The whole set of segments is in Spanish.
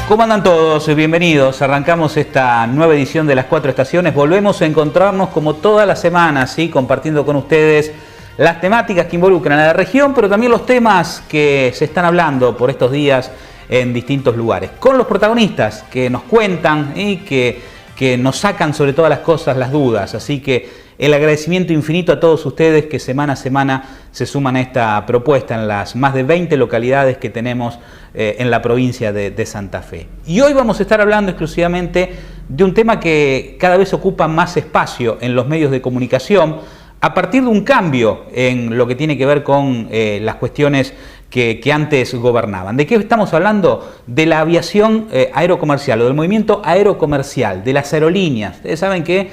¿Cómo andan todos? Bienvenidos. Arrancamos esta nueva edición de Las Cuatro Estaciones. Volvemos a encontrarnos como todas las semanas, ¿sí? Compartiendo con ustedes las temáticas que involucran a la región, pero también los temas que se están hablando por estos días en distintos lugares. Con los protagonistas que nos cuentan y que nos sacan sobre todas las cosas las dudas. Así que el agradecimiento infinito a todos ustedes que semana a semana se suman a esta propuesta en las más de 20 localidades que tenemos en la provincia de Santa Fe. Y hoy vamos a estar hablando exclusivamente de un tema que cada vez ocupa más espacio en los medios de comunicación a partir de un cambio en lo que tiene que ver con las cuestiones que antes gobernaban. ¿De qué estamos hablando? De la aviación aerocomercial o del movimiento aerocomercial, de las aerolíneas. Ustedes saben que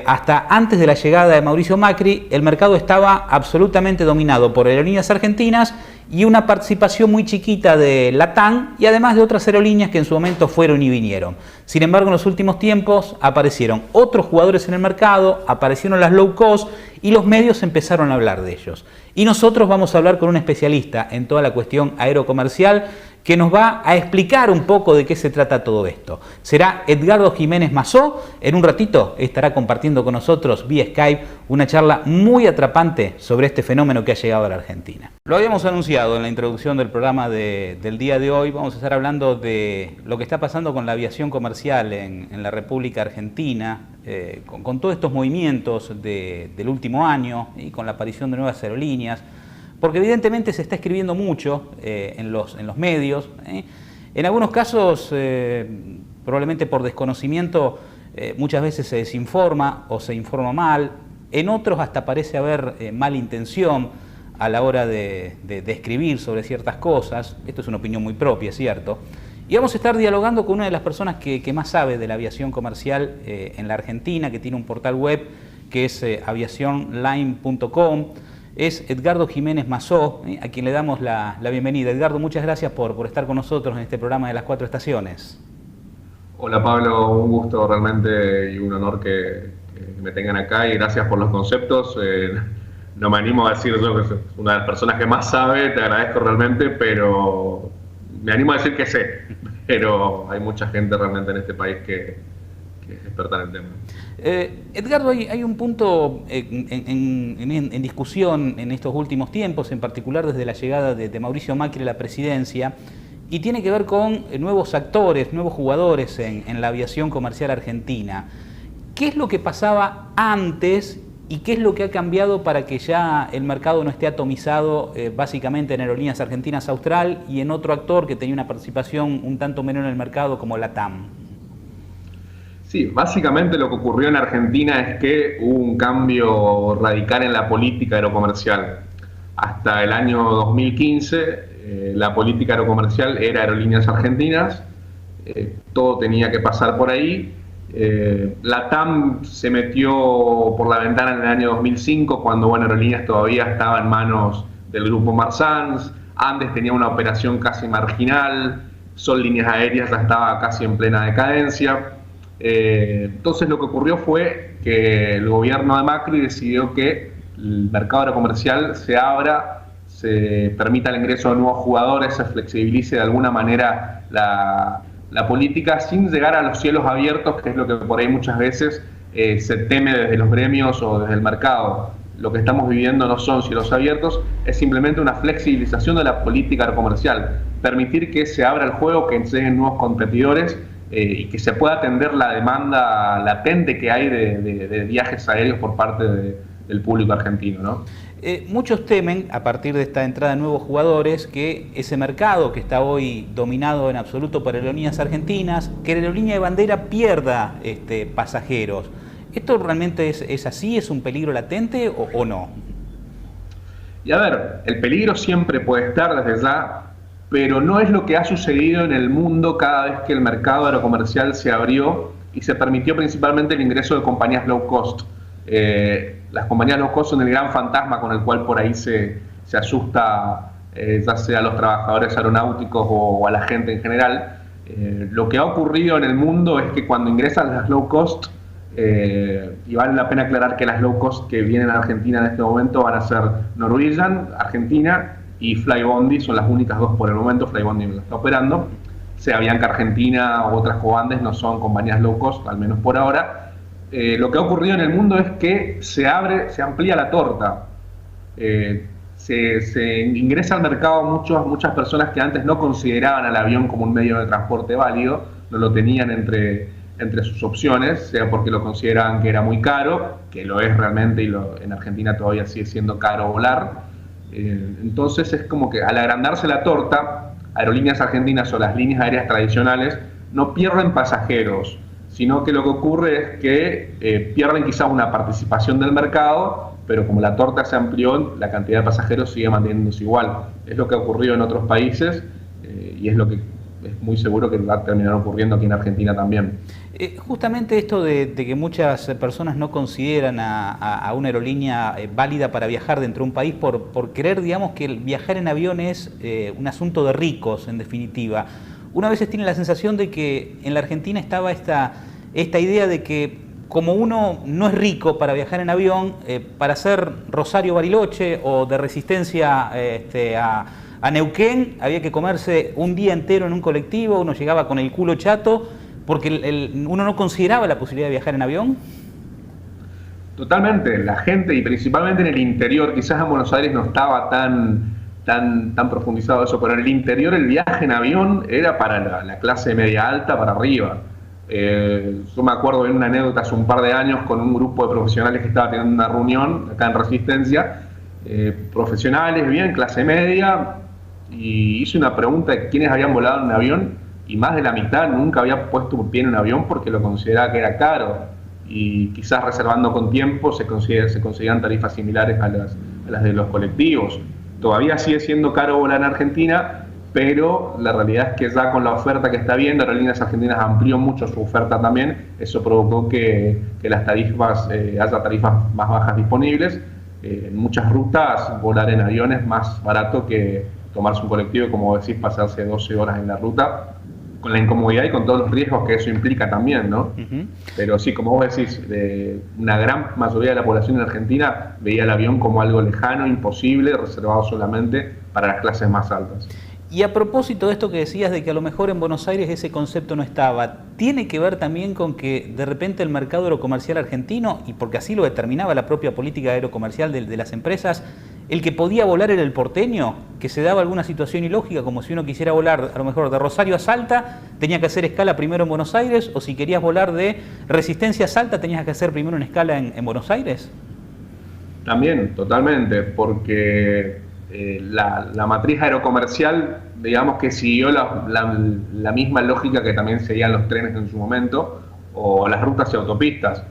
hasta antes de la llegada de Mauricio Macri, el mercado estaba absolutamente dominado por aerolíneas argentinas y una participación muy chiquita de LATAM y además de otras aerolíneas que en su momento fueron y vinieron. Sin embargo, en los últimos tiempos aparecieron otros jugadores en el mercado, aparecieron las low cost y los medios empezaron a hablar de ellos. Y nosotros vamos a hablar con un especialista en toda la cuestión aerocomercial que nos va a explicar un poco de qué se trata todo esto. Será Edgardo Jiménez Mazó. En un ratito estará compartiendo con nosotros vía Skype una charla muy atrapante sobre este fenómeno que ha llegado a la Argentina. Lo habíamos anunciado en la introducción del programa del día de hoy. Vamos a estar hablando de lo que está pasando con la aviación comercial en la República Argentina, con todos estos movimientos del último año y con la aparición de nuevas aerolíneas. Porque evidentemente se está escribiendo mucho en los medios. En algunos casos, probablemente por desconocimiento, muchas veces se desinforma o se informa mal. En otros hasta parece haber mala intención a la hora de escribir sobre ciertas cosas. Esto es una opinión muy propia, es cierto. Y vamos a estar dialogando con una de las personas que más sabe de la aviación comercial en la Argentina, que tiene un portal web que es aviacionline.com. Es Edgardo Jiménez Mazó, a quien le damos la bienvenida. Edgardo, muchas gracias por estar con nosotros en este programa de Las Cuatro Estaciones. Hola Pablo, un gusto realmente y un honor que me tengan acá y gracias por los conceptos. No me animo a decir yo que soy una de las personas que más sabe, te agradezco realmente, pero me animo a decir que sé. Pero hay mucha gente realmente en este país que es experta en el tema. Edgardo, hay un punto en discusión en estos últimos tiempos, en particular desde la llegada de Mauricio Macri a la presidencia, y tiene que ver con nuevos actores, nuevos jugadores en la aviación comercial argentina. ¿Qué es lo que pasaba antes y qué es lo que ha cambiado para que ya el mercado no esté atomizado básicamente en Aerolíneas Argentinas Austral y en otro actor que tenía una participación un tanto menor en el mercado como LATAM? Sí, básicamente lo que ocurrió en Argentina es que hubo un cambio radical en la política aerocomercial. Hasta el año 2015 la política aerocomercial era Aerolíneas Argentinas, todo tenía que pasar por ahí. LATAM se metió por la ventana en el año 2005 cuando Aerolíneas todavía estaba en manos del grupo Marsans. Andes tenía una operación casi marginal, Sol Líneas Aéreas ya estaba casi en plena decadencia. Entonces lo que ocurrió fue que el gobierno de Macri decidió que el mercado aerocomercial se abra, se permita el ingreso de nuevos jugadores, se flexibilice de alguna manera la política sin llegar a los cielos abiertos, que es lo que por ahí muchas veces se teme desde los gremios o desde el mercado. Lo que estamos viviendo no son cielos abiertos, es simplemente una flexibilización de la política aerocomercial, permitir que se abra el juego, que lleguen nuevos competidores y que se pueda atender la demanda latente que hay de viajes aéreos por parte del público argentino, ¿no? Muchos temen, a partir de esta entrada de nuevos jugadores, que ese mercado que está hoy dominado en absoluto por aerolíneas argentinas, que la aerolínea de bandera pierda pasajeros. ¿Esto realmente es así? ¿Es un peligro latente o no? Y a ver, el peligro siempre puede estar desde ya, pero no es lo que ha sucedido en el mundo cada vez que el mercado aerocomercial se abrió y se permitió principalmente el ingreso de compañías low cost. Las compañías low cost son el gran fantasma con el cual por ahí se asusta ya sea a los trabajadores aeronáuticos o a la gente en general. Lo que ha ocurrido en el mundo es que cuando ingresan las low cost, y vale la pena aclarar que las low cost que vienen a Argentina en este momento van a ser Norwegian, Argentina y Flybondi, son las únicas dos por el momento. Flybondi no está operando. sea Avianca Argentina u otras coandes, no son compañías low cost, al menos por ahora. Lo que ha ocurrido en el mundo es que se amplía la torta. Se ingresa al mercado muchas personas que antes no consideraban al avión como un medio de transporte válido, no lo tenían entre sus opciones, sea porque lo consideraban que era muy caro, que lo es realmente, y en Argentina todavía sigue siendo caro volar. Entonces es como que al agrandarse la torta, Aerolíneas Argentinas o las líneas aéreas tradicionales no pierden pasajeros, sino que lo que ocurre es que pierden quizás una participación del mercado, pero como la torta se amplió, la cantidad de pasajeros sigue manteniéndose igual. Es lo que ha ocurrido en otros países y es lo que es muy seguro que va a terminar ocurriendo aquí en Argentina también. Justamente esto de que muchas personas no consideran a una aerolínea válida para viajar dentro de un país por creer, digamos, que el viajar en avión es un asunto de ricos, en definitiva. Una vez tiene la sensación de que en la Argentina estaba esta idea de que como uno no es rico para viajar en avión, para hacer Rosario-Bariloche o de Resistencia a Neuquén, había que comerse un día entero en un colectivo, uno llegaba con el culo chato, porque uno no consideraba la posibilidad de viajar en avión. Totalmente, la gente, y principalmente en el interior, quizás en Buenos Aires no estaba tan profundizado eso, pero en el interior el viaje en avión era para la clase media alta para arriba. Yo me acuerdo de una anécdota hace un par de años con un grupo de profesionales que estaba teniendo una reunión acá en Resistencia, profesionales, bien, clase media, y hice una pregunta de quiénes habían volado en un avión, y más de la mitad nunca había puesto un pie en un avión porque lo consideraba que era caro, y quizás reservando con tiempo se conseguían tarifas similares a las de los colectivos. Todavía sigue siendo caro volar en Argentina, pero la realidad es que ya con la oferta que está viendo, Aerolíneas Argentinas amplió mucho su oferta también, eso provocó que las tarifas, haya tarifas más bajas disponibles. En muchas rutas volar en avión es más barato que tomarse un colectivo, como decís, pasarse 12 horas en la ruta, con la incomodidad y con todos los riesgos que eso implica también, ¿no? Pero sí, como vos decís, una gran mayoría de la población en Argentina veía el avión como algo lejano, imposible, reservado solamente para las clases más altas. Y a propósito de esto que decías de que a lo mejor en Buenos Aires ese concepto no estaba, ¿tiene que ver también con que de repente el mercado aerocomercial argentino, y porque así lo determinaba la propia política aerocomercial de las empresas, el que podía volar era el porteño, que se daba alguna situación ilógica, como si uno quisiera volar a lo mejor de Rosario a Salta, tenía que hacer escala primero en Buenos Aires, o si querías volar de Resistencia a Salta, tenías que hacer primero una escala en Buenos Aires? También, totalmente, porque la matriz aerocomercial, digamos que siguió la misma lógica que también seguían los trenes en su momento, o las rutas y autopistas,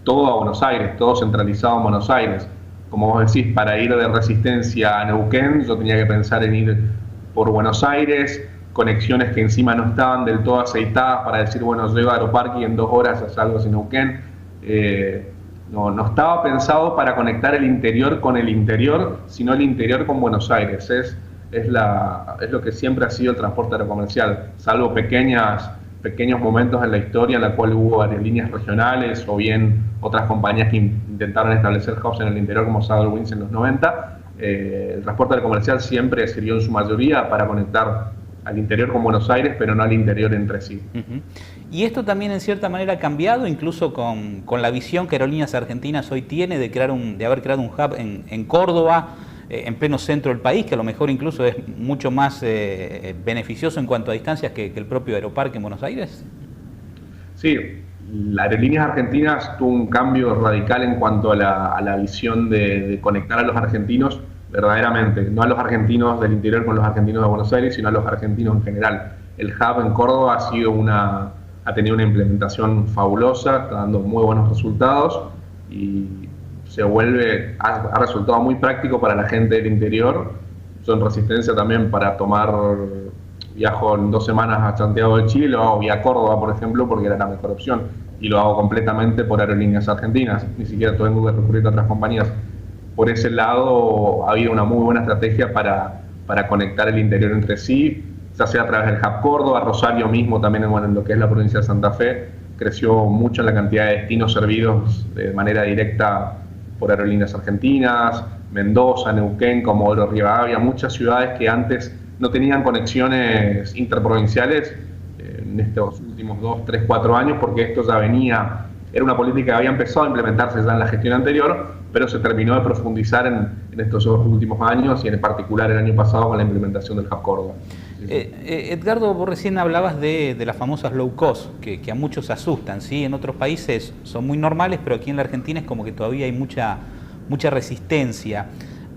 todo a Buenos Aires, todo centralizado en Buenos Aires. Como vos decís, para ir de Resistencia a Neuquén, yo tenía que pensar en ir por Buenos Aires, conexiones que encima no estaban del todo aceitadas para decir, bueno, llego a Aeroparque y en 2 horas salgo hacia Neuquén. No estaba pensado para conectar el interior con el interior, sino el interior con Buenos Aires. Es lo que siempre ha sido el transporte aerocomercial, salvo pequeños momentos en la historia en la cual hubo aerolíneas regionales o bien otras compañías que intentaron establecer hubs en el interior como Saddlewings en los 90. El transporte aerocomercial siempre sirvió en su mayoría para conectar al interior con Buenos Aires, pero no al interior entre sí. Y esto también en cierta manera ha cambiado, incluso con la visión que Aerolíneas Argentinas hoy tiene de haber creado un hub en Córdoba, en pleno centro del país, que a lo mejor incluso es mucho más beneficioso en cuanto a distancias que el propio Aeroparque en Buenos Aires. Sí, las Aerolíneas Argentinas tuvo un cambio radical en cuanto a la visión de conectar a los argentinos verdaderamente, no a los argentinos del interior con los argentinos de Buenos Aires, sino a los argentinos en general. El hub en Córdoba ha tenido una implementación fabulosa, está dando muy buenos resultados y ha resultado muy práctico para la gente del interior. Yo en Resistencia también viajo en 2 semanas a Santiago de Chile, lo hago vía Córdoba, por ejemplo, porque era la mejor opción, y lo hago completamente por Aerolíneas Argentinas, ni siquiera tengo que recurrir a otras compañías. Por ese lado ha habido una muy buena estrategia para conectar el interior entre sí, ya sea a través del hub Córdoba. Rosario mismo también en lo que es la provincia de Santa Fe creció mucho en la cantidad de destinos servidos de manera directa por Aerolíneas Argentinas. Mendoza, Neuquén, Comodoro Rivadavia, muchas ciudades que antes no tenían conexiones interprovinciales, en estos últimos 2, 3, 4 años, porque esto ya venía, era una política que había empezado a implementarse ya en la gestión anterior, pero se terminó de profundizar en estos últimos años y en particular el año pasado con la implementación del Hub Córdoba. Edgardo, vos recién hablabas de las famosas low cost, que a muchos asustan, ¿sí? En otros países son muy normales, pero aquí en la Argentina es como que todavía hay mucha resistencia.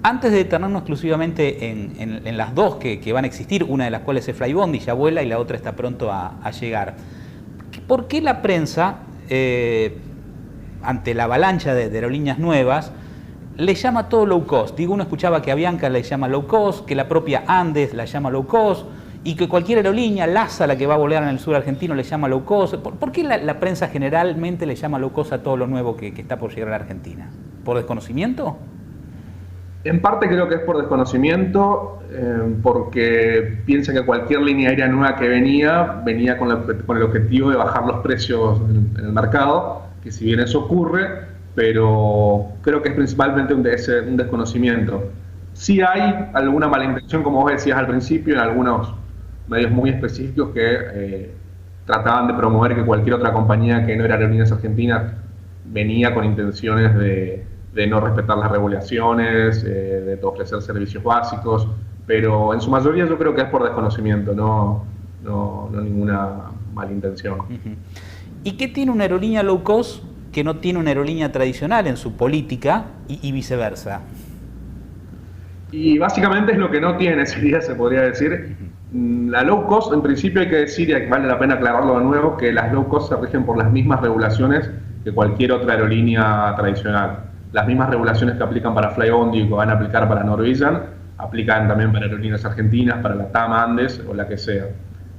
Antes de detenernos exclusivamente en las dos que van a existir, una de las cuales es Flybondi, ya vuela, y la otra está pronto a llegar, ¿por qué la prensa, ante la avalancha de aerolíneas nuevas, le llama todo low cost? Digo, uno escuchaba que Avianca le llama low cost, que la propia Andes la llama low cost, y que cualquier aerolínea, LASA, la que va a volar en el sur argentino, le llama low cost. ¿Por qué la prensa generalmente le llama low cost a todo lo nuevo que está por llegar a la Argentina? ¿Por desconocimiento? En parte creo que es por desconocimiento, porque piensa que cualquier línea aérea nueva que venía con el objetivo de bajar los precios en el mercado, que si bien eso ocurre, pero creo que es principalmente un desconocimiento. Sí hay alguna mala intención, como vos decías al principio, en algunos medios muy específicos que trataban de promover que cualquier otra compañía que no era Aerolíneas Argentinas venía con intenciones de no respetar las regulaciones, de ofrecer servicios básicos, pero en su mayoría yo creo que es por desconocimiento, no ninguna mala intención. ¿Y qué tiene una aerolínea low cost que no tiene una aerolínea tradicional en su política y viceversa? Y básicamente es lo que no tiene, se podría decir. La low cost, en principio hay que decir, y vale la pena aclararlo de nuevo, que las low cost se rigen por las mismas regulaciones que cualquier otra aerolínea tradicional. Las mismas regulaciones que aplican para Flybondi y que van a aplicar para Norwegian, aplican también para Aerolíneas Argentinas, para la TAM Andes o la que sea.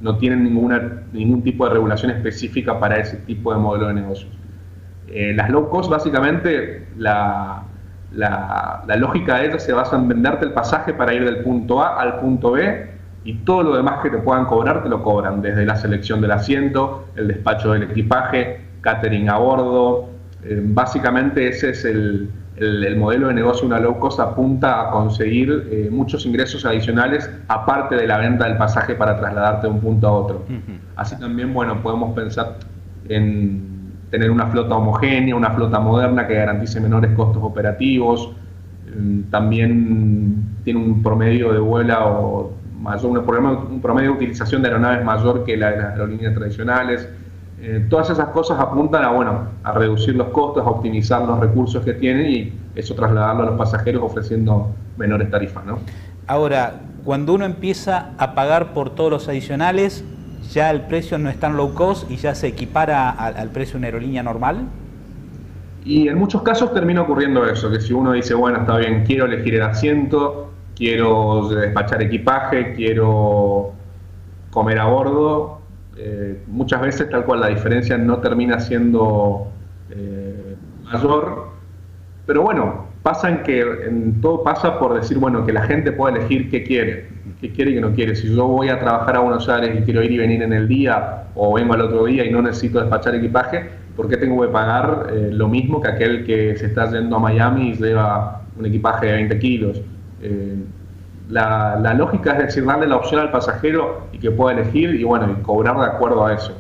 No tienen ningún tipo de regulación específica para ese tipo de modelo de negocios. Las low cost, básicamente, la lógica de ellas se basa en venderte el pasaje para ir del punto A al punto B, y todo lo demás que te puedan cobrar, te lo cobran, desde la selección del asiento, el despacho del equipaje, catering a bordo. Básicamente ese es el modelo de negocio. Una low cost apunta a conseguir muchos ingresos adicionales aparte de la venta del pasaje para trasladarte de un punto a otro. Así también, bueno, podemos pensar en tener una flota homogénea, una flota moderna que garantice menores costos operativos. También tiene un promedio de vuelo mayor, un promedio de utilización de aeronaves mayor que la de las aerolíneas tradicionales. Todas esas cosas apuntan a reducir los costos, a optimizar los recursos que tienen y eso trasladarlo a los pasajeros ofreciendo menores tarifas, ¿no? Ahora, cuando uno empieza a pagar por todos los adicionales, ¿ya el precio no es tan low cost y ya se equipara al precio de una aerolínea normal? Y en muchos casos termina ocurriendo eso, que si uno dice, bueno, está bien, quiero elegir el asiento, quiero despachar equipaje, quiero comer a bordo, muchas veces tal cual la diferencia no termina siendo mayor, pero bueno, todo pasa por decir, bueno, que la gente pueda elegir qué quiere y qué no quiere. Si yo voy a trabajar a Buenos Aires y quiero ir y venir en el día, o vengo al otro día y no necesito despachar equipaje, ¿por qué tengo que pagar lo mismo que aquel que se está yendo a Miami y lleva un equipaje de 20 kilos? La lógica es decir, darle la opción al pasajero y que pueda elegir y bueno, y cobrar de acuerdo a eso.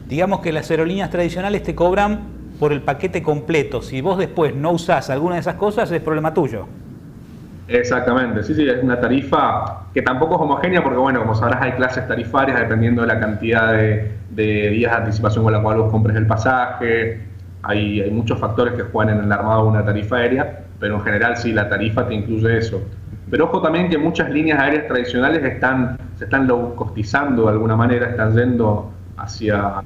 Digamos que las aerolíneas tradicionales te cobran por el paquete completo. Si vos después no usás alguna de esas cosas, es problema tuyo. Exactamente, sí, es una tarifa que tampoco es homogénea porque, bueno, como sabrás, hay clases tarifarias dependiendo de la cantidad de días de anticipación con la cual vos compres el pasaje. Hay muchos factores que juegan en el armado de una tarifa aérea, pero en general sí, la tarifa te incluye eso. Pero ojo también que muchas líneas aéreas tradicionales se están low costizando de alguna manera, están yendo hacia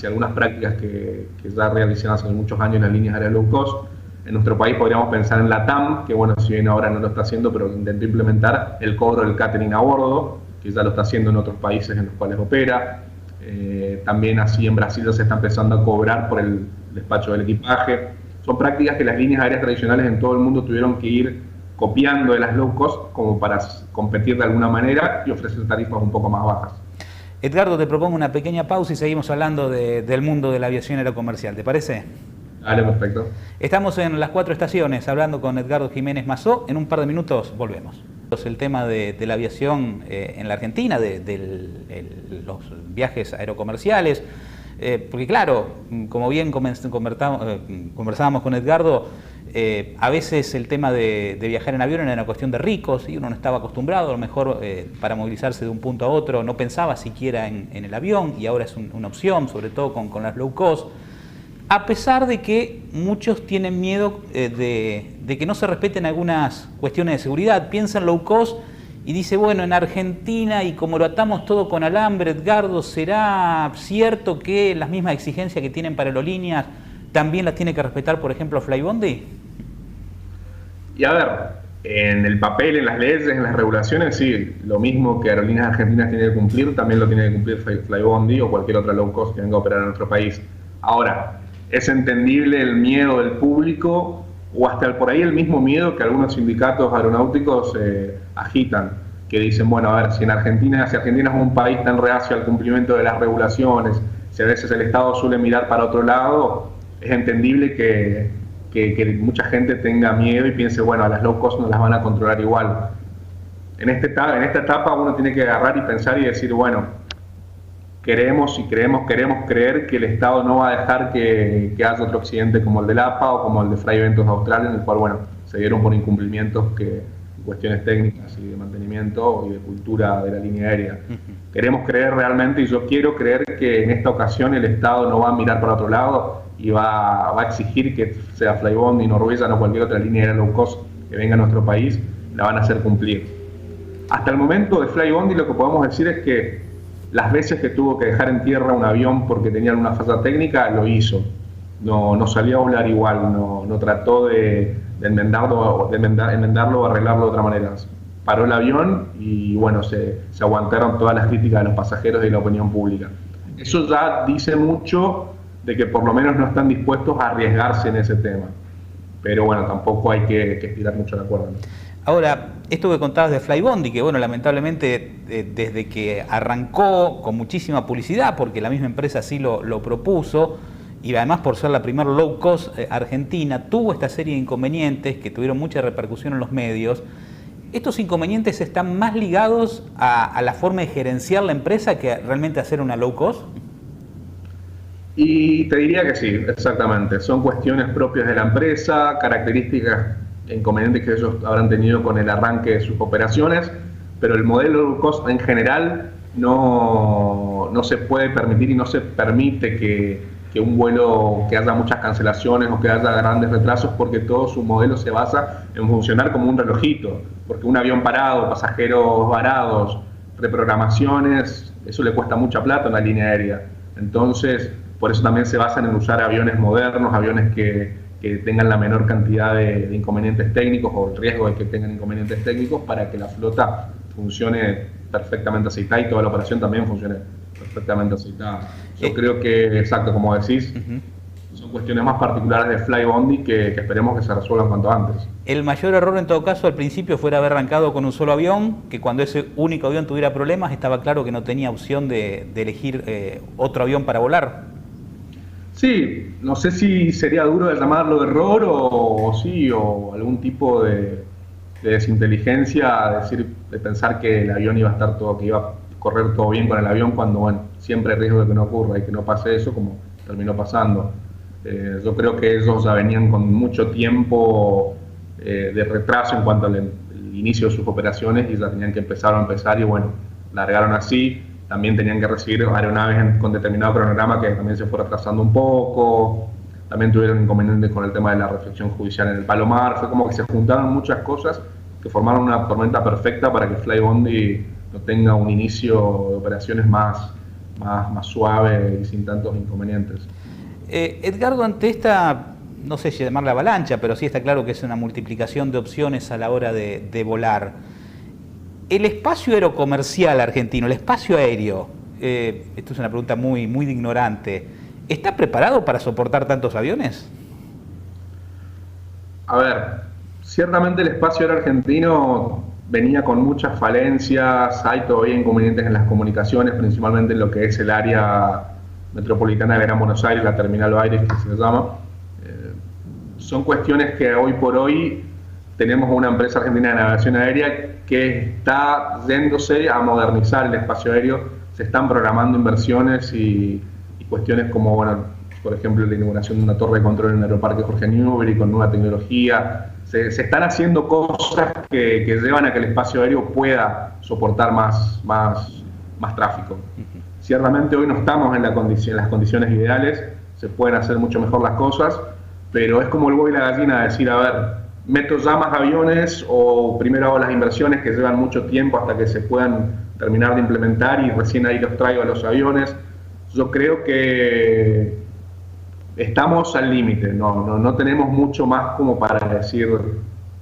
algunas prácticas que ya realizan hace muchos años las líneas aéreas low cost. En nuestro país podríamos pensar en la TAM, que bueno, si bien ahora no lo está haciendo, pero intentó implementar el cobro del catering a bordo, que ya lo está haciendo en otros países en los cuales opera. También así en Brasil ya se está empezando a cobrar por el despacho del equipaje. Son prácticas que las líneas aéreas tradicionales en todo el mundo tuvieron que ir copiando de las low cost como para competir de alguna manera y ofrecer tarifas un poco más bajas. Edgardo, te propongo una pequeña pausa y seguimos hablando del mundo de la aviación aerocomercial, ¿te parece? Dale, perfecto. Estamos en las 4 estaciones hablando con Edgardo Jiménez Mazó. En un par de minutos volvemos. el tema de la aviación en la Argentina, los viajes aerocomerciales, porque claro, como bien conversábamos con Edgardo, a veces el tema de viajar en avión era una cuestión de ricos, y uno no estaba acostumbrado, a lo mejor para movilizarse de un punto a otro no pensaba siquiera en el avión, y ahora es una opción, sobre todo con las low cost. A pesar de que muchos tienen miedo de que no se respeten algunas cuestiones de seguridad, piensan low cost y dice, bueno, en Argentina, y como lo atamos todo con alambre, Edgardo, ¿será cierto que las mismas exigencias que tienen para aerolíneas también las tiene que respetar, por ejemplo, Flybondi? Y a ver, en el papel, en las leyes, en las regulaciones, sí, lo mismo que Aerolíneas Argentinas tiene que cumplir, también lo tiene que cumplir Flybondi o cualquier otra low cost que venga a operar en nuestro país. Ahora, es entendible el miedo del público, o hasta por ahí el mismo miedo que algunos sindicatos aeronáuticos agitan, que dicen, bueno, a ver, si Argentina es un país tan reacio al cumplimiento de las regulaciones, si a veces el Estado suele mirar para otro lado, es entendible que mucha gente tenga miedo y piense, bueno, a las low cost no las van a controlar igual. En esta etapa uno tiene que agarrar y pensar y decir, bueno, queremos creer que el Estado no va a dejar que haya otro accidente como el del APA o como el de Fray Ventos Austral, en el cual, bueno, se dieron por incumplimientos cuestiones técnicas y de mantenimiento y de cultura de la línea aérea. Queremos creer realmente, y yo quiero creer, que en esta ocasión el Estado no va a mirar para otro lado y va a exigir que sea Flybondi, Norwegian o cualquier otra línea aérea low cost que venga a nuestro país, la van a hacer cumplir. Hasta el momento de Flybondi lo que podemos decir es que las veces que tuvo que dejar en tierra un avión porque tenía una falla técnica, lo hizo. No salió a volar igual, no trató de enmendarlo o arreglarlo de otra manera. Paró el avión y bueno, se aguantaron todas las críticas de los pasajeros y de la opinión pública. Eso ya dice mucho de que por lo menos no están dispuestos a arriesgarse en ese tema. Pero bueno, tampoco hay que estirar mucho la cuerda, ¿no? Ahora, esto que contabas de Flybondi, que bueno, lamentablemente desde que arrancó con muchísima publicidad, porque la misma empresa así lo propuso, y además por ser la primera low cost argentina, tuvo esta serie de inconvenientes que tuvieron mucha repercusión en los medios. ¿Estos inconvenientes están más ligados a la forma de gerenciar la empresa que realmente hacer una low cost? Y te diría que sí, exactamente. Son cuestiones propias de la empresa, características e inconvenientes que ellos habrán tenido con el arranque de sus operaciones, pero el modelo low cost en general no se puede permitir y no se permite que un vuelo, que haya muchas cancelaciones o que haya grandes retrasos, porque todo su modelo se basa en funcionar como un relojito, porque un avión parado, pasajeros varados, reprogramaciones, eso le cuesta mucha plata a una línea aérea. Entonces, por eso también se basan en usar aviones modernos, aviones que tengan la menor cantidad de inconvenientes técnicos o el riesgo de que tengan inconvenientes técnicos, para que la flota funcione perfectamente aceitada y toda la operación también funcione perfectamente aceitada. Yo creo que, exacto, como decís, son cuestiones más particulares de Flybondi que esperemos que se resuelvan cuanto antes. El mayor error en todo caso al principio fuera haber arrancado con un solo avión, que cuando ese único avión tuviera problemas estaba claro que no tenía opción de elegir otro avión para volar. Sí, no sé si sería duro de llamarlo error o algún tipo de desinteligencia, de pensar que el avión iba a estar todo, que iba a correr todo bien con el avión, cuando bueno, siempre hay riesgo de que no ocurra y que no pase eso, como terminó pasando. Yo creo que ellos ya venían con mucho tiempo de retraso en cuanto al inicio de sus operaciones, y ya tenían que empezar y bueno, largaron así. También tenían que recibir aeronaves con determinado cronograma que también se fue retrasando un poco. También tuvieron inconvenientes con el tema de la reflexión judicial en el Palomar. Fue como que se juntaron muchas cosas que formaron una tormenta perfecta para que Flybondi no tenga un inicio de operaciones más suave y sin tantos inconvenientes. Edgardo, ante esta, no sé si llamarla avalancha, pero sí está claro que es una multiplicación de opciones a la hora de volar. El espacio aerocomercial argentino, el espacio aéreo, esto es una pregunta muy de ignorante, ¿está preparado para soportar tantos aviones? A ver, ciertamente el espacio aéreo argentino venía con muchas falencias, hay todavía inconvenientes en las comunicaciones, principalmente en lo que es el área metropolitana de Gran Buenos Aires, la Terminal Baires, que se llama. Son cuestiones que hoy por hoy tenemos una empresa argentina de navegación aérea que está yéndose a modernizar el espacio aéreo. Se están programando inversiones y cuestiones como, bueno, por ejemplo, la inauguración de una torre de control en el aeroparque Jorge Newbery con nueva tecnología. Se están haciendo cosas que llevan a que el espacio aéreo pueda soportar más tráfico. Ciertamente hoy no estamos en las condiciones ideales, se pueden hacer mucho mejor las cosas, pero es como el huevo y la gallina, decir, a ver, meto ya más aviones o primero hago las inversiones que llevan mucho tiempo hasta que se puedan terminar de implementar y recién ahí los traigo a los aviones. Yo creo que estamos al límite, no tenemos mucho más como para decir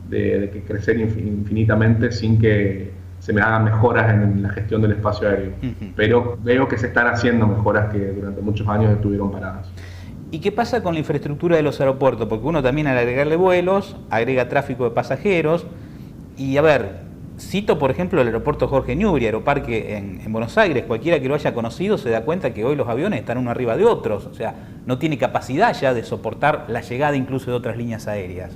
de que crecer infinitamente sin que se me hagan mejoras en la gestión del espacio aéreo. Pero veo que se están haciendo mejoras que durante muchos años estuvieron paradas. ¿Y qué pasa con la infraestructura de los aeropuertos? Porque uno también al agregarle vuelos, agrega tráfico de pasajeros. Y a ver, cito por ejemplo el aeropuerto Jorge Newbery, aeroparque en Buenos Aires. Cualquiera que lo haya conocido se da cuenta que hoy los aviones están uno arriba de otros. O sea, no tiene capacidad ya de soportar la llegada incluso de otras líneas aéreas.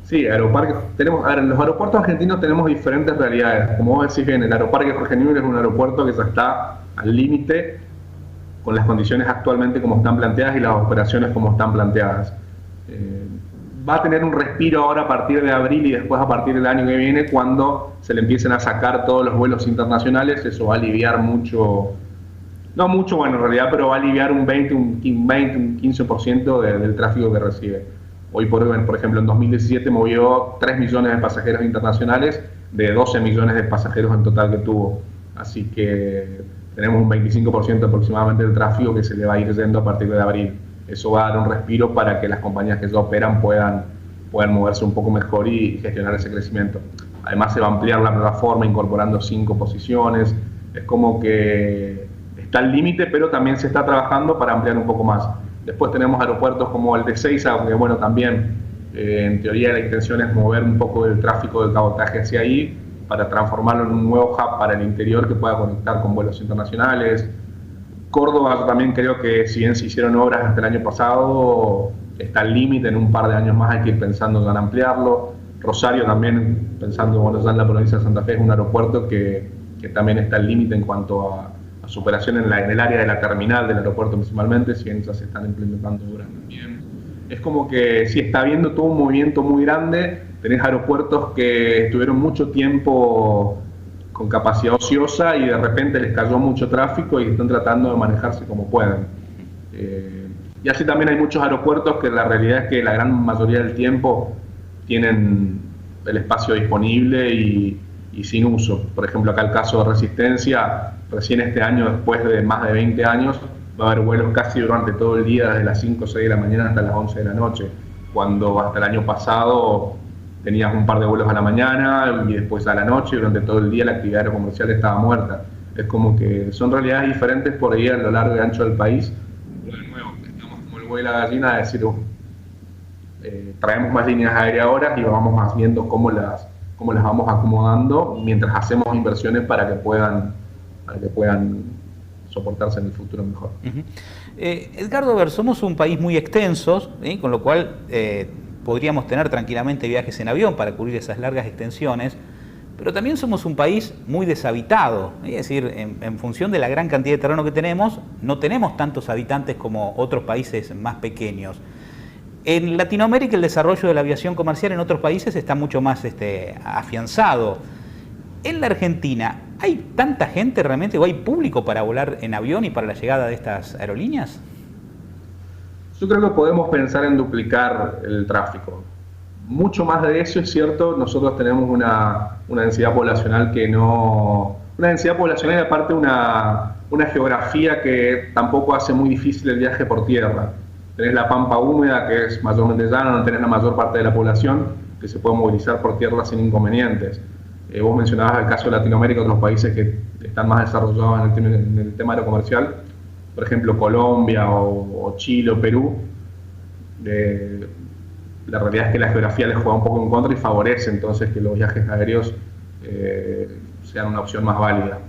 Sí, aeroparques. En los aeropuertos argentinos tenemos diferentes realidades. Como vos decís bien, el aeroparque Jorge Newbery es un aeropuerto que ya está al límite con las condiciones actualmente como están planteadas y las operaciones como están planteadas. Va a tener un respiro ahora a partir de abril y después a partir del año que viene cuando se le empiecen a sacar todos los vuelos internacionales. Eso va a aliviar mucho, no mucho, bueno, en realidad, pero va a aliviar un 15% del tráfico que recibe. Hoy por ejemplo, en 2017 movió 3 millones de pasajeros internacionales de 12 millones de pasajeros en total que tuvo. Así que tenemos un 25% aproximadamente del tráfico que se le va a ir yendo a partir de abril. Eso va a dar un respiro para que las compañías que ya operan puedan moverse un poco mejor y gestionar ese crecimiento. Además se va a ampliar la plataforma incorporando 5 posiciones. Es como que está al límite, pero también se está trabajando para ampliar un poco más. Después tenemos aeropuertos como el de Ezeiza, aunque bueno, también en teoría la intención es mover un poco del tráfico del cabotaje hacia ahí para transformarlo en un nuevo hub para el interior que pueda conectar con vuelos internacionales. Córdoba también creo que si bien se hicieron obras hasta el año pasado, está al límite, en un par de años más hay que ir pensando en ampliarlo. Rosario también, pensando bueno, ya en la provincia de Santa Fe, es un aeropuerto que también está al límite en cuanto a su operación en el área de la terminal del aeropuerto principalmente, si bien ya se están implementando obras también. Es como que sí, está habiendo todo un movimiento muy grande. Tenés aeropuertos que estuvieron mucho tiempo con capacidad ociosa y de repente les cayó mucho tráfico y están tratando de manejarse como pueden. Y así también hay muchos aeropuertos que la realidad es que la gran mayoría del tiempo tienen el espacio disponible y sin uso. Por ejemplo, acá el caso de Resistencia, recién este año, después de más de 20 años, va a haber vuelos casi durante todo el día, desde las 5 o 6 de la mañana hasta las 11 de la noche, cuando hasta el año pasado tenías un par de vuelos a la mañana y después a la noche, y durante todo el día la actividad aerocomercial estaba muerta. Es como que son realidades diferentes por ahí a lo largo y ancho del país. Pero de nuevo, estamos como el huevo y la gallina de decir, traemos más líneas aéreas ahora y vamos más viendo cómo las vamos acomodando mientras hacemos inversiones para que puedan soportarse en el futuro mejor. Edgardo, a ver, somos un país muy extenso, con lo cual podríamos tener tranquilamente viajes en avión para cubrir esas largas extensiones, pero también somos un país muy deshabitado, es decir, en función de la gran cantidad de terreno que tenemos, no tenemos tantos habitantes como otros países más pequeños. En Latinoamérica el desarrollo de la aviación comercial en otros países está mucho más afianzado. En la Argentina, ¿hay tanta gente realmente o hay público para volar en avión y para la llegada de estas aerolíneas? Yo creo que podemos pensar en duplicar el tráfico. Mucho más de eso es cierto, nosotros tenemos una densidad poblacional que no... Una densidad poblacional y aparte una geografía que tampoco hace muy difícil el viaje por tierra. Tenés la pampa húmeda, que es mayormente llana, no tenés la mayor parte de la población que se puede movilizar por tierra sin inconvenientes. Vos mencionabas el caso de Latinoamérica, otros países que están más desarrollados en el tema aerocomercial, por ejemplo Colombia o Chile o Perú. La realidad es que la geografía les juega un poco en contra y favorece entonces que los viajes aéreos sean una opción más válida.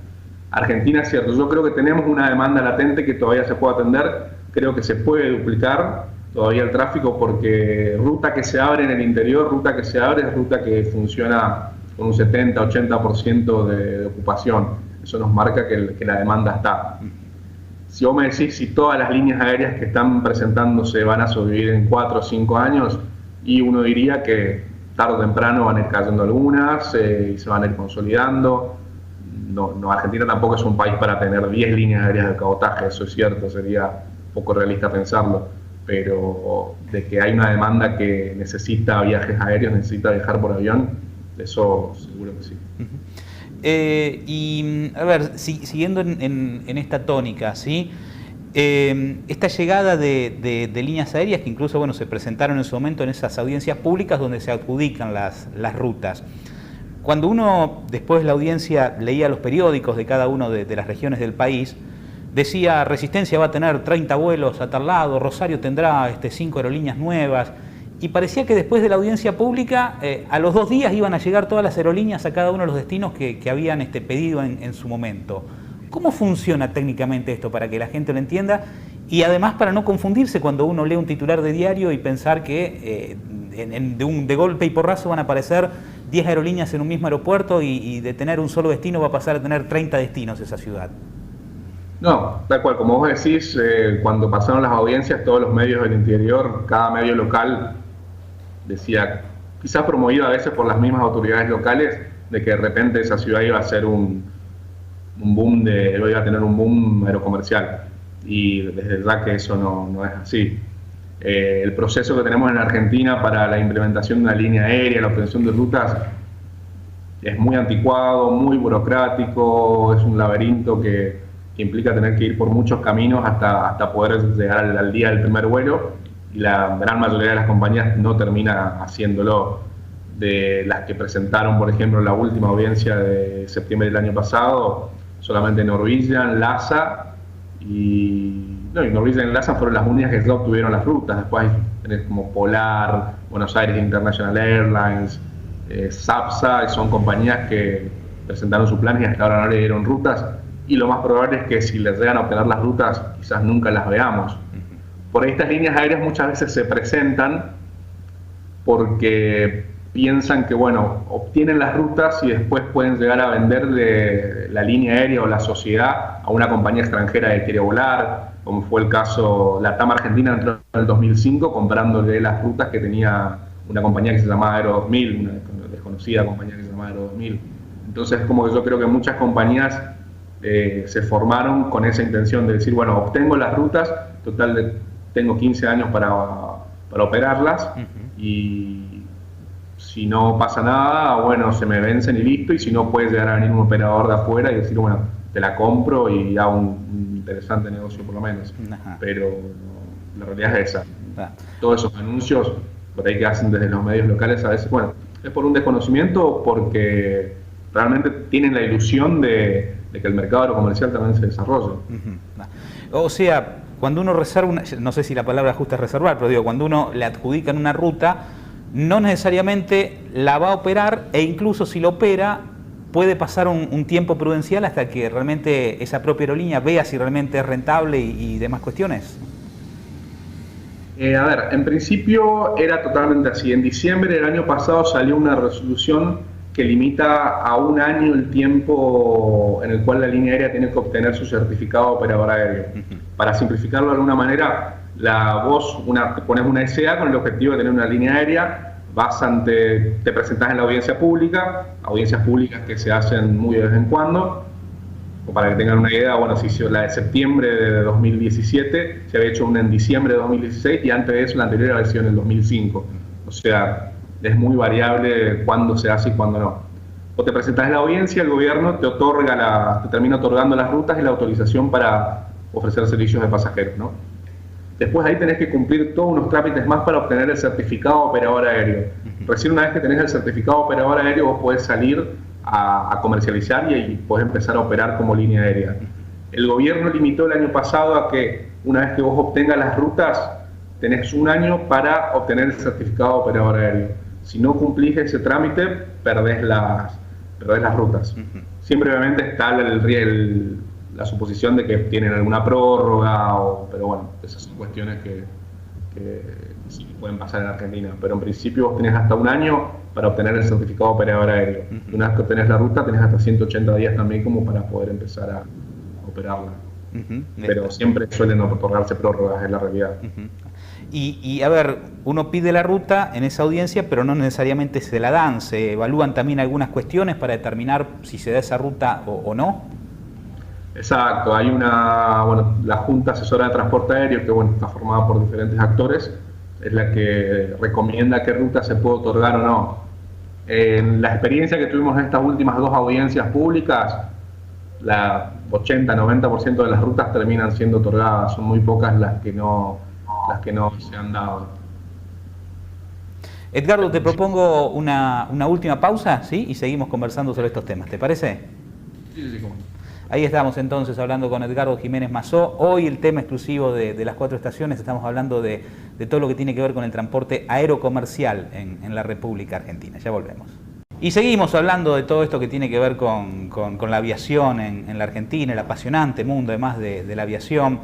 Argentina es cierto, yo creo que tenemos una demanda latente que todavía se puede atender, creo que se puede duplicar, todavía el tráfico, porque ruta que se abre en el interior, ruta que se abre es ruta que funciona con un 70-80% de ocupación. Eso nos marca que la demanda está. Si vos me decís si todas las líneas aéreas que están presentándose van a sobrevivir en 4 o 5 años, y uno diría que tarde o temprano van a ir cayendo algunas y se van a ir consolidando. No, Argentina tampoco es un país para tener 10 líneas aéreas de cabotaje, eso es cierto, sería poco realista pensarlo, pero de que hay una demanda que necesita viajes aéreos, necesita viajar por avión, eso seguro que sí. Y a ver, siguiendo en esta tónica, ¿sí? Esta llegada de líneas aéreas que incluso, bueno, se presentaron en su momento en esas audiencias públicas donde se adjudican las rutas. Cuando uno, después de la audiencia, leía los periódicos de cada una de las regiones del país, decía: Resistencia va a tener 30 vuelos a tal lado, Rosario tendrá 5 aerolíneas nuevas, y parecía que después de la audiencia pública, a los 2 días iban a llegar todas las aerolíneas a cada uno de los destinos que habían pedido en su momento. ¿Cómo funciona técnicamente esto para que la gente lo entienda? Y además para no confundirse cuando uno lee un titular de diario y pensar que de golpe y porrazo van a aparecer 10 aerolíneas en un mismo aeropuerto y de tener un solo destino va a pasar a tener 30 destinos esa ciudad. No, tal cual, como vos decís, cuando pasaron las audiencias, todos los medios del interior, cada medio local decía, quizás promovido a veces por las mismas autoridades locales, de que de repente esa ciudad iba a ser un boom iba a tener un boom aerocomercial, y desde ya que eso no es así. El proceso que tenemos en Argentina para la implementación de una línea aérea, la obtención de rutas, es muy anticuado, muy burocrático, es un laberinto que implica tener que ir por muchos caminos hasta poder llegar al día del primer vuelo, y la gran mayoría de las compañías no termina haciéndolo. De las que presentaron, por ejemplo, la última audiencia de septiembre del año pasado, solamente Norwegian, LASA y Norwegian y LASA fueron las únicas que ya obtuvieron las rutas. Después tenés como Polar, Buenos Aires International Airlines, SAPSA, son compañías que presentaron sus planes y hasta ahora no le dieron rutas, y lo más probable es que si les llegan a obtener las rutas quizás nunca las veamos. Por ahí estas líneas aéreas muchas veces se presentan porque piensan que, bueno, obtienen las rutas y después pueden llegar a venderle la línea aérea o la sociedad a una compañía extranjera que quiere volar, como fue el caso, la TAM Argentina entró en el 2005 comprándole las rutas que tenía una compañía que se llamaba Aero 2000, una desconocida compañía que se llamaba Aero 2000. Entonces, como que yo creo que muchas compañías se formaron con esa intención de decir, bueno, obtengo las rutas, total tengo 15 años para operarlas, y si no pasa nada, bueno, se me vencen y listo, y si no, puede llegar a venir un operador de afuera y decir, bueno, te la compro y hago un interesante negocio por lo menos. Ajá. Pero la realidad es esa. Todos esos anuncios por ahí que hacen desde los medios locales a veces, bueno, es por un desconocimiento o porque realmente tienen la ilusión de que el mercado aerocomercial también se desarrolle. O sea, cuando uno reserva, no sé si la palabra justa es reservar, pero digo, cuando uno le adjudican una ruta, no necesariamente la va a operar, e incluso si lo opera, puede pasar un tiempo prudencial hasta que realmente esa propia aerolínea vea si realmente es rentable y demás cuestiones. A ver, en principio era totalmente así. En diciembre del año pasado salió una resolución que limita a 1 año el tiempo en el cual la línea aérea tiene que obtener su certificado de operador aéreo. Para simplificarlo de alguna manera, vos te pones una SA con el objetivo de tener una línea aérea, te presentás en la audiencia pública, audiencias públicas que se hacen muy de vez en cuando. O para que tengan una idea, bueno, se hizo la de septiembre de 2017, se había hecho una en diciembre de 2016, y antes de eso la anterior había sido en el 2005. O sea, es muy variable cuándo se hace y cuándo no. O te presentás en la audiencia, el gobierno te termina otorgando las rutas y la autorización para ofrecer servicios de pasajeros, ¿no? Después ahí tenés que cumplir todos unos trámites más para obtener el certificado de operador aéreo. Recién una vez que tenés el certificado de operador aéreo, vos podés salir a comercializar y podés empezar a operar como línea aérea. El gobierno limitó el año pasado a que una vez que vos obtengas las rutas, tenés 1 año para obtener el certificado de operador aéreo. Si no cumplís ese trámite, perdés las rutas. Siempre obviamente está la suposición de que tienen alguna prórroga, pero bueno, esas son cuestiones que que sí pueden pasar en Argentina, pero en principio vos tenés hasta un año para obtener el certificado de operador aéreo. Una vez que obtenés la ruta, tenés hasta 180 días también como para poder empezar a operarla. Pero siempre suelen otorgarse prórrogas, es la realidad. Y a ver, uno pide la ruta en esa audiencia, pero no necesariamente se la dan. ¿Se evalúan también algunas cuestiones para determinar si se da esa ruta o no? Exacto, hay la Junta Asesora de Transporte Aéreo, que está formada por diferentes actores, es la que recomienda qué ruta se puede otorgar o no. En la experiencia que tuvimos en estas últimas 2 audiencias públicas, la 80-90% de las rutas terminan siendo otorgadas, son muy pocas las que no se han dado. Edgardo, te propongo una última pausa, ¿sí? Y seguimos conversando sobre estos temas, ¿te parece? Sí, cómo. Ahí estamos entonces hablando con Edgardo Jiménez Mazó. Hoy el tema exclusivo de las 4 estaciones, estamos hablando de todo lo que tiene que ver con el transporte aerocomercial en la República Argentina. Ya volvemos. Y seguimos hablando de todo esto que tiene que ver con la aviación en la Argentina, el apasionante mundo además de la aviación.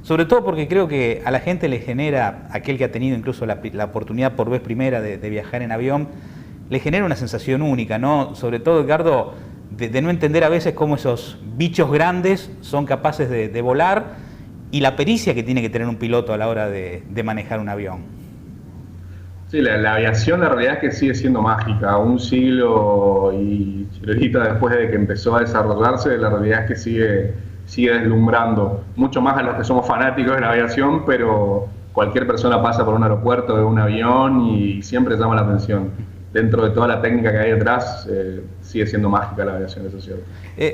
Sobre todo porque creo que a la gente le genera, aquel que ha tenido incluso la oportunidad por vez primera de viajar en avión, le genera una sensación única, ¿no? Sobre todo, Edgardo, de no entender a veces cómo esos bichos grandes son capaces de volar y la pericia que tiene que tener un piloto a la hora de manejar un avión. Sí, la aviación la realidad es que sigue siendo mágica. Un siglo y chirolita después de que empezó a desarrollarse, la realidad es que sigue deslumbrando. Mucho más a los que somos fanáticos de la aviación, pero cualquier persona pasa por un aeropuerto, ve un avión y siempre llama la atención. Dentro de toda la técnica que hay detrás, sigue siendo mágica la aviación, eso es cierto.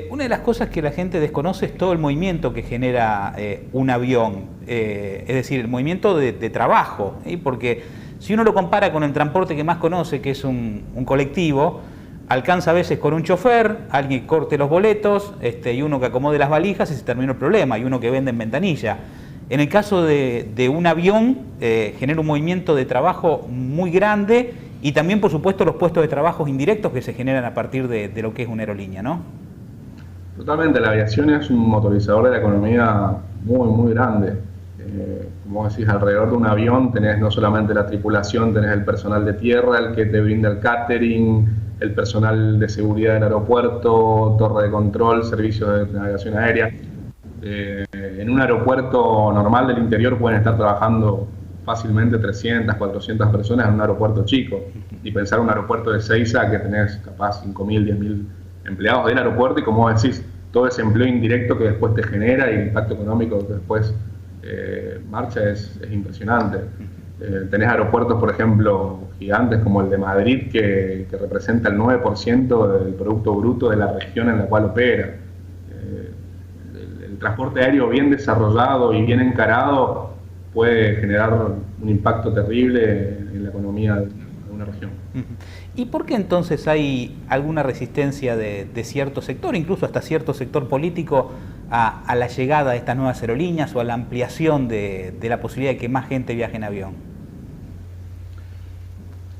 Una de las cosas que la gente desconoce es todo el movimiento que genera un avión, es decir, el movimiento de trabajo, ¿sí? Porque si uno lo compara con el transporte que más conoce, que es un colectivo, alcanza a veces con un chofer, alguien que corte los boletos, y uno que acomode las valijas y se termina el problema, y uno que vende en ventanilla. En el caso de un avión, genera un movimiento de trabajo muy grande y también, por supuesto, los puestos de trabajo indirectos que se generan a partir de lo que es una aerolínea, ¿no? Totalmente, la aviación es un motorizador de la economía muy, muy grande. Como decís, alrededor de un avión tenés no solamente la tripulación, tenés el personal de tierra, el que te brinda el catering, el personal de seguridad del aeropuerto, torre de control, servicios de navegación aérea. En un aeropuerto normal del interior pueden estar trabajando fácilmente 300, 400 personas en un aeropuerto chico. Y pensar un aeropuerto de Seiza que tenés capaz 5.000, 10.000 empleados del aeropuerto y, como decís, todo ese empleo indirecto que después te genera y el impacto económico que después marcha es impresionante. Tenés aeropuertos, por ejemplo, gigantes como el de Madrid, que representa el 9% del Producto Bruto de la región en la cual opera. El transporte aéreo bien desarrollado y bien encarado puede generar un impacto terrible en la economía de una región. ¿Y por qué entonces hay alguna resistencia de cierto sector, incluso hasta cierto sector político, a la llegada de estas nuevas aerolíneas o a la ampliación de la posibilidad de que más gente viaje en avión?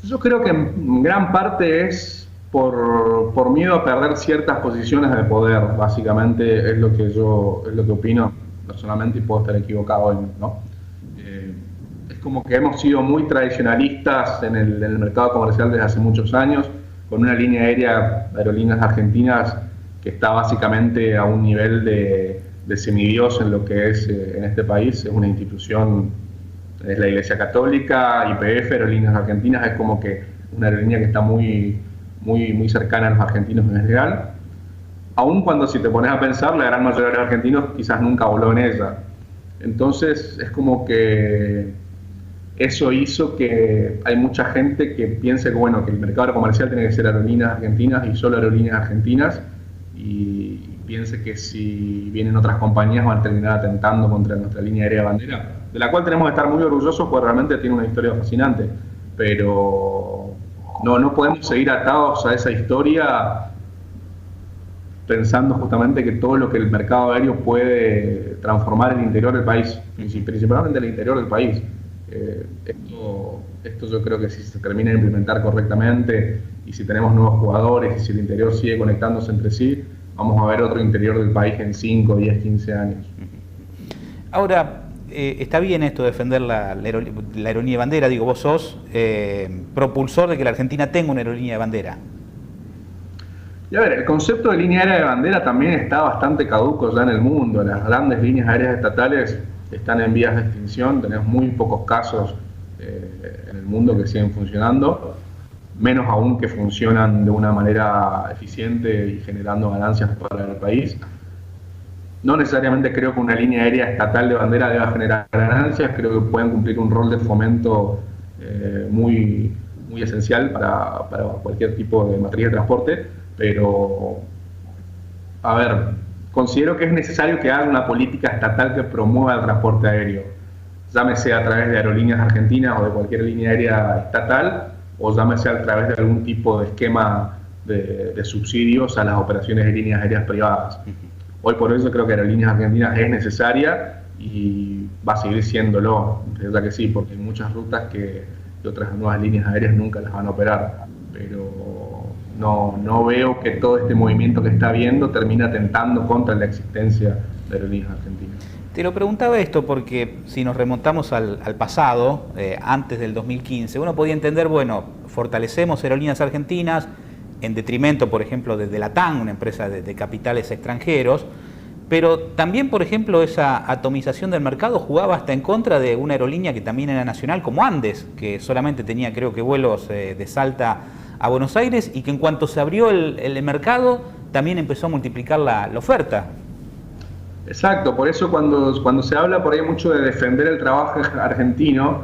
Yo creo que en gran parte es por miedo a perder ciertas posiciones de poder, básicamente es lo que opino personalmente, y puedo estar equivocado, ¿no? Es como que hemos sido muy tradicionalistas en el mercado comercial desde hace muchos años, con una línea aérea, Aerolíneas Argentinas, que está básicamente a un nivel de semidios en lo que es en este país. Es una institución, es la Iglesia Católica, YPF, Aerolíneas Argentinas, es como que una aerolínea que está muy cercana a los argentinos en general. Aun cuando, si te pones a pensar, la gran mayoría de los argentinos quizás nunca voló en ella. Entonces es como que eso hizo que hay mucha gente que piense que el mercado comercial tiene que ser Aerolíneas Argentinas y solo Aerolíneas Argentinas, y piense que si vienen otras compañías van a terminar atentando contra nuestra línea aérea bandera, de la cual tenemos que estar muy orgullosos porque realmente tiene una historia fascinante, pero no podemos seguir atados a esa historia pensando justamente que todo lo que el mercado aéreo puede transformar el interior del país, principalmente el interior del país. Esto yo creo que si se termina de implementar correctamente y si tenemos nuevos jugadores y si el interior sigue conectándose entre sí, vamos a ver otro interior del país en 5, 10, 15 años. Ahora, está bien esto de defender la aerolínea de bandera, digo, vos sos propulsor de que la Argentina tenga una aerolínea de bandera. Y a ver, el concepto de línea aérea de bandera también está bastante caduco ya en el mundo. Las grandes líneas aéreas estatales están en vías de extinción, tenemos muy pocos casos en el mundo que siguen funcionando, menos aún que funcionan de una manera eficiente y generando ganancias para el país. No necesariamente creo que una línea aérea estatal de bandera deba generar ganancias, creo que pueden cumplir un rol de fomento muy esencial para cualquier tipo de matriz de transporte, pero, a ver, considero que es necesario que haya una política estatal que promueva el transporte aéreo, llámese a través de Aerolíneas Argentinas o de cualquier línea aérea estatal, o llámese a través de algún tipo de esquema de subsidios a las operaciones de líneas aéreas privadas. Hoy por hoy yo creo que Aerolíneas Argentinas es necesaria y va a seguir siéndolo, es verdad que sí, porque hay muchas rutas que otras nuevas líneas aéreas nunca las van a operar, pero no veo que todo este movimiento que está habiendo termine atentando contra la existencia de Aerolíneas Argentinas. Te lo preguntaba esto porque si nos remontamos al pasado, antes del 2015, uno podía entender, bueno, fortalecemos Aerolíneas Argentinas, en detrimento, por ejemplo, de LATAM, una empresa de capitales extranjeros, pero también, por ejemplo, esa atomización del mercado jugaba hasta en contra de una aerolínea que también era nacional, como Andes, que solamente tenía, creo que, vuelos de Salta a Buenos Aires, y que en cuanto se abrió el mercado, también empezó a multiplicar la oferta. Exacto, por eso cuando se habla por ahí mucho de defender el trabajo argentino,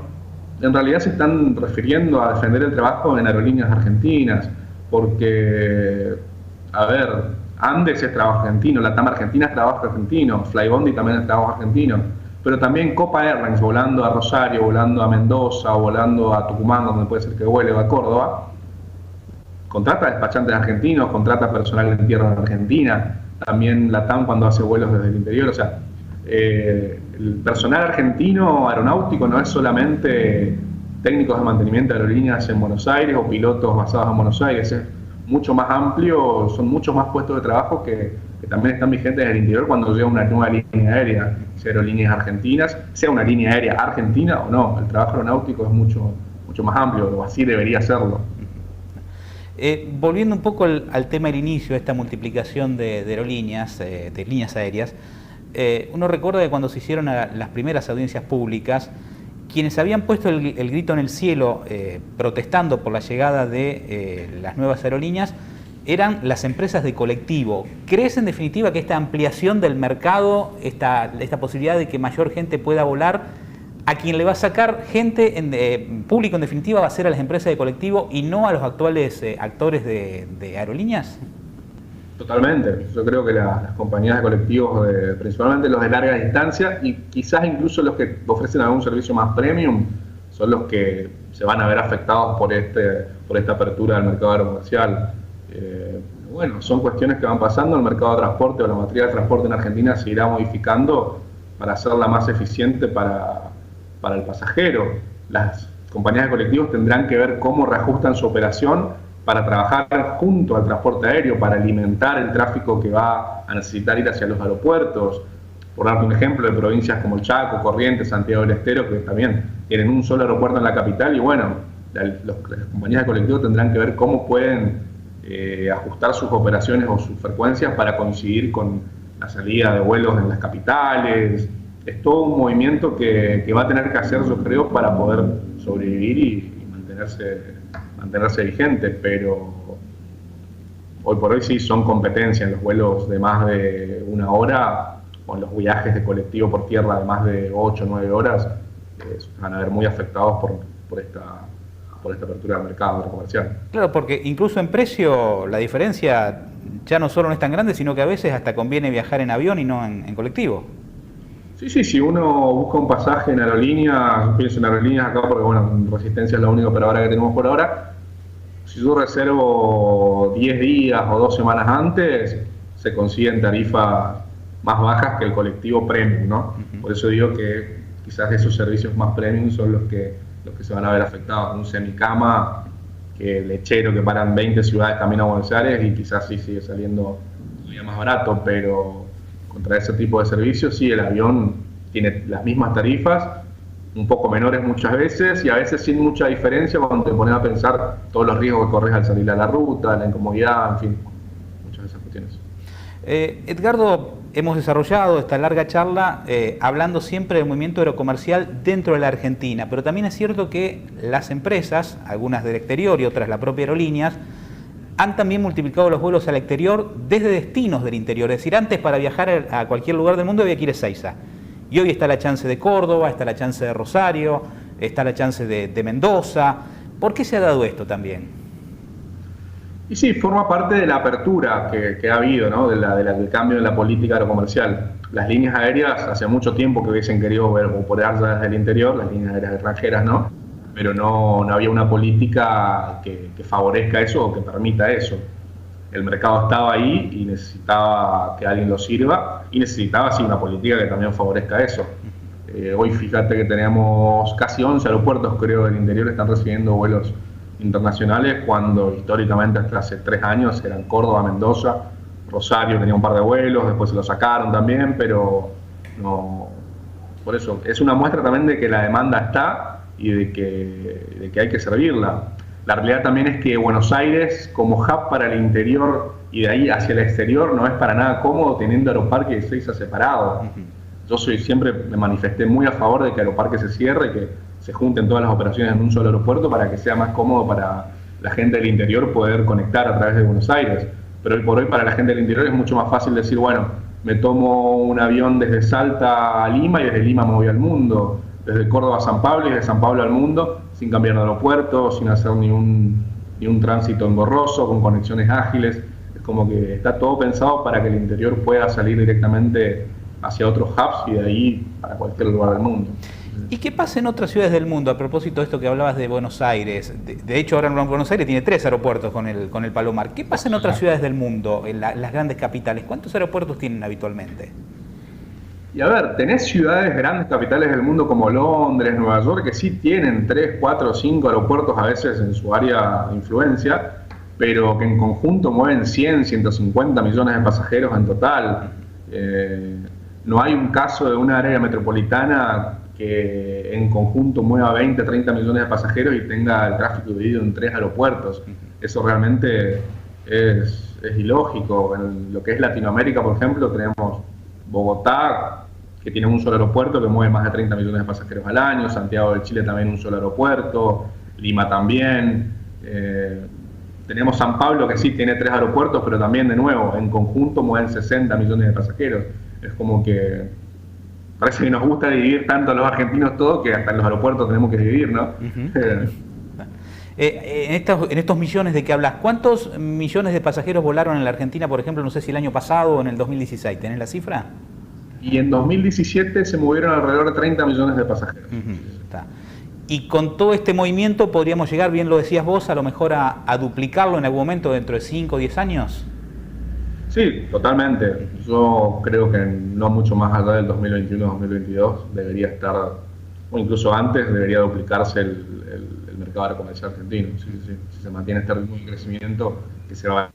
en realidad se están refiriendo a defender el trabajo en Aerolíneas Argentinas, porque, a ver, Andes es trabajo argentino, LATAM Argentina es trabajo argentino, Flybondi también es trabajo argentino, pero también Copa Airlines volando a Rosario, volando a Mendoza, volando a Tucumán, donde puede ser que vuele, o a Córdoba, contrata despachantes argentinos, contrata personal en tierra en Argentina, también LATAM cuando hace vuelos desde el interior, o sea, el personal argentino aeronáutico no es solamente técnicos de mantenimiento de aerolíneas en Buenos Aires o pilotos basados en Buenos Aires, es mucho más amplio, son muchos más puestos de trabajo que también están vigentes en el interior cuando llega una nueva línea aérea, sea Aerolíneas Argentinas, sea una línea aérea argentina o no, el trabajo aeronáutico es mucho más amplio, o así debería serlo. Volviendo un poco al tema del inicio, esta multiplicación de aerolíneas, de líneas aéreas, uno recuerda que cuando se hicieron las primeras audiencias públicas, quienes habían puesto el grito en el cielo protestando por la llegada de las nuevas aerolíneas eran las empresas de colectivo. ¿Crees en definitiva que esta ampliación del mercado, esta posibilidad de que mayor gente pueda volar, a quien le va a sacar gente, público en definitiva, va a ser a las empresas de colectivo y no a los actuales actores de aerolíneas? Totalmente. Yo creo que las compañías de colectivos, principalmente los de larga distancia y quizás incluso los que ofrecen algún servicio más premium, son los que se van a ver afectados por esta apertura del mercado aerocomercial. Bueno, son cuestiones que van pasando. El mercado de transporte o la matriz de transporte en Argentina se irá modificando para hacerla más eficiente para el pasajero. Las compañías de colectivos tendrán que ver cómo reajustan su operación para trabajar junto al transporte aéreo, para alimentar el tráfico que va a necesitar ir hacia los aeropuertos. Por darte un ejemplo, de provincias como el Chaco, Corrientes, Santiago del Estero, que también tienen un solo aeropuerto en la capital, y bueno, las compañías de colectivos tendrán que ver cómo pueden ajustar sus operaciones o sus frecuencias para coincidir con la salida de vuelos en las capitales. Es todo un movimiento que va a tener que hacer, yo creo, para poder sobrevivir y mantenerse vigente, pero hoy por hoy sí son competencia en los vuelos de más de una hora o en los viajes de colectivo por tierra de más de 8 o 9 horas, van a ver muy afectados por esta apertura del mercado comercial. Claro, porque incluso en precio la diferencia ya no solo no es tan grande, sino que a veces hasta conviene viajar en avión y no en colectivo. Sí, si uno busca un pasaje en aerolíneas, pienso en aerolíneas acá porque bueno, Resistencia es la única operadora que tenemos por ahora. Si yo reservo 10 días o 2 semanas antes, se consiguen tarifas más bajas que el colectivo premium, ¿no? Por eso digo que quizás esos servicios más premium son los que se van a ver afectados. Un semicama, que lechero que paran 20 ciudades camino a Buenos Aires y quizás sí sigue saliendo todavía más barato, pero contra ese tipo de servicios sí, el avión tiene las mismas tarifas, un poco menores muchas veces y a veces sin mucha diferencia cuando te pones a pensar todos los riesgos que corres al salir a la ruta, la incomodidad, en fin, muchas de esas cuestiones. Edgardo, hemos desarrollado esta larga charla hablando siempre del movimiento aerocomercial dentro de la Argentina, pero también es cierto que las empresas, algunas del exterior y otras la propia aerolíneas, han también multiplicado los vuelos al exterior desde destinos del interior. Es decir, antes para viajar a cualquier lugar del mundo había que ir a Ezeiza. Y hoy está la chance de Córdoba, está la chance de Rosario, está la chance de Mendoza. ¿Por qué se ha dado esto también? Y sí, forma parte de la apertura que ha habido, ¿no? Del cambio en la política aerocomercial. Las líneas aéreas hace mucho tiempo que hubiesen querido operar desde el interior, las líneas aéreas extranjeras, ¿no? Pero no había una política que favorezca eso o que permita eso. El mercado estaba ahí y necesitaba que alguien lo sirva y necesitaba sí una política que también favorezca eso. Hoy fíjate que tenemos casi 11 aeropuertos, creo, del interior están recibiendo vuelos internacionales cuando históricamente hasta hace 3 años eran Córdoba, Mendoza, Rosario tenía un par de vuelos, después se lo sacaron también, pero no. Por eso es una muestra también de que la demanda está y de que hay que servirla. La realidad también es que Buenos Aires, como hub para el interior y de ahí hacia el exterior, no es para nada cómodo teniendo Aeroparque y Ezeiza separados. Yo siempre me manifesté muy a favor de que Aeroparque se cierre, que se junten todas las operaciones en un solo aeropuerto para que sea más cómodo para la gente del interior poder conectar a través de Buenos Aires. Pero hoy por hoy para la gente del interior es mucho más fácil decir, bueno, me tomo un avión desde Salta a Lima y desde Lima me voy al mundo, desde Córdoba a San Pablo y desde San Pablo al mundo, sin cambiar de aeropuerto, sin hacer ni un tránsito engorroso, con conexiones ágiles. Es como que está todo pensado para que el interior pueda salir directamente hacia otros hubs y de ahí para cualquier lugar del mundo. ¿Y qué pasa en otras ciudades del mundo? A propósito de esto que hablabas de Buenos Aires. De hecho, ahora en Buenos Aires tiene 3 aeropuertos con el Palomar. ¿Qué pasa en otras ciudades del mundo, en las grandes capitales? ¿Cuántos aeropuertos tienen habitualmente? Y a ver, tenés ciudades grandes, capitales del mundo como Londres, Nueva York, que sí tienen 3, 4, 5 aeropuertos a veces en su área de influencia, pero que en conjunto mueven 100, 150 millones de pasajeros en total. No hay un caso de una área metropolitana que en conjunto mueva 20, 30 millones de pasajeros y tenga el tráfico dividido en 3 aeropuertos. Eso realmente es ilógico. En lo que es Latinoamérica, por ejemplo, tenemos Bogotá, que tiene un solo aeropuerto que mueve más de 30 millones de pasajeros al año, Santiago de Chile también un solo aeropuerto, Lima también, tenemos San Pablo que sí tiene 3 aeropuertos, pero también de nuevo, en conjunto mueven 60 millones de pasajeros. Es como que parece que nos gusta dividir tanto a los argentinos todo que hasta en los aeropuertos tenemos que dividir, ¿no? En estos millones de que hablas, ¿cuántos millones de pasajeros volaron en la Argentina, por ejemplo, no sé si el año pasado o en el 2016? ¿Tenés la cifra? Y en 2017 se movieron alrededor de 30 millones de pasajeros. Está. Y con todo este movimiento podríamos llegar, bien lo decías vos, a lo mejor a duplicarlo en algún momento dentro de 5 o 10 años. Sí, totalmente. Yo creo que no mucho más allá del 2021-2022 debería estar, o incluso antes, debería duplicarse el mercado aerocomercial argentino. Si se mantiene este ritmo de crecimiento, que se va